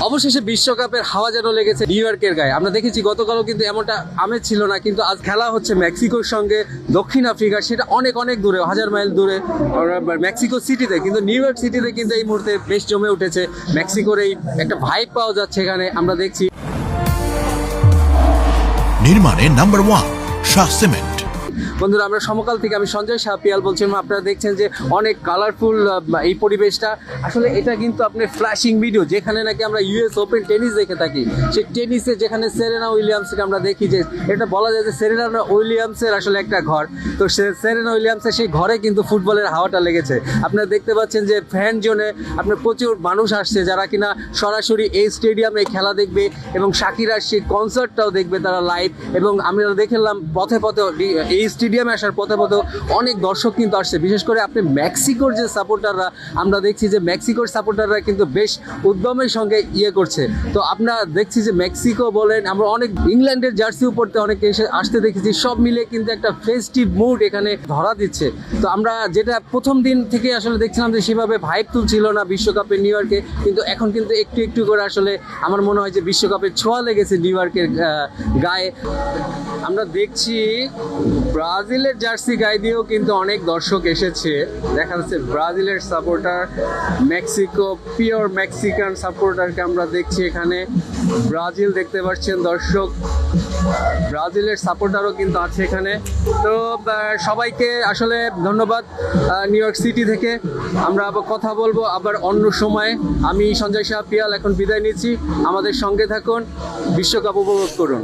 অবশেষে বিশ্বকাপের হাওয়া যেন লেগেছে নিউ ইয়র্কের গায়ে। আমরা দেখেছি গতকালও কিন্তু এমনটা আমেজ ছিল না, কিন্তু আজ খেলা হচ্ছে মেক্সিকোর সঙ্গে দক্ষিণ আফ্রিকা, সেটা অনেক অনেক দূরে, 1000 মাইল দূরে মেক্সিকো সিটিতে। কিন্তু নিউ ইয়র্ক সিটিতে কিন্তু এই মুহূর্তে বেশ জমে উঠেছে। মেক্সিকোর এই একটা ভাইব পাওয়া যাচ্ছে এখানে, আমরা দেখছি। নির্মাণে নাম্বার 1 শাহ সিমেন্ট। বন্ধুরা, আমরা সমকাল থেকে, আমি সঞ্জয় শাহ পিয়াল বলছিলাম। আপনারা দেখছেন যে অনেক কালারফুল এই পরিবেশটা। আসলে এটা কিন্তু আপনার ফ্ল্যাশিং ভিডিও, যেখানে নাকি আমরা ইউএস ওপেন টেনিস দেখে থাকি। সেই টেনিসে যেখানে সেরেনা উইলিয়ামসকে আমরা দেখি, যে এটা বলা যায় যে সেরেনা উইলিয়ামসের আসলে একটা ঘর। তো সেরেনা উইলিয়ামসের সেই ঘরে কিন্তু ফুটবলের হাওয়াটা লেগেছে। আপনারা দেখতে পাচ্ছেন যে ফ্যান জোনে আপনার প্রচুর মানুষ আসছে, যারা কিনা সরাসরি এই স্টেডিয়ামে খেলা দেখবে এবং শাকিরার সেই কনসার্টটাও দেখবে তারা লাইভ। এবং আমরা দেখলাম পথে পথে এই স্টেডিয়ামে আসার পথে পথে অনেক দর্শক কিন্তু আসছে। বিশেষ করে আপনি মেক্সিকোর যে সাপোর্টাররা, আমরা দেখছি যে মেক্সিকোর সাপোর্টাররা কিন্তু বেশ উদ্যমের সঙ্গে করছে। তো আমরা দেখছি যে মেক্সিকো বলেন, আমরা অনেক ইংল্যান্ডের জার্সি উপরতে অনেকে এসে আসতে দেখেছি। সব মিলে কিন্তু একটা ফেস্টিভ মুড এখানে ধরা দিচ্ছে। তো আমরা যেটা প্রথম দিন থেকে আসলে দেখছিলাম যে সেভাবে ভাইব তুলছিল না বিশ্বকাপে নিউ ইয়র্কে, কিন্তু এখন কিন্তু একটু একটু করে আসলে আমার মনে হয় যে বিশ্বকাপের ছোঁয়া লেগেছে নিউ ইয়র্কের গায়ে। আমরা দেখছি ব্রাজিলের জার্সি গায়ে দিয়েও কিন্তু অনেক দর্শক এসেছে। দেখা যাচ্ছে ব্রাজিলের সাপোর্টার, মেক্সিকো পিওর মেক্সিকান সাপোর্টারকে আমরা দেখছি এখানে। ব্রাজিল দেখতে পাচ্ছেন দর্শক, ব্রাজিলের সাপোর্টারও কিন্তু আছে এখানে। তো সবাইকে আসলে ধন্যবাদ নিউ ইয়র্ক সিটি থেকে। আমরা আবার কথা বলবো আবার অন্য সময়। আমি সঞ্জয় শাহ পিয়াল এখন বিদায় নিচ্ছি। আমাদের সঙ্গে থাকুন, বিশ্বকাপ উপভোগ করুন।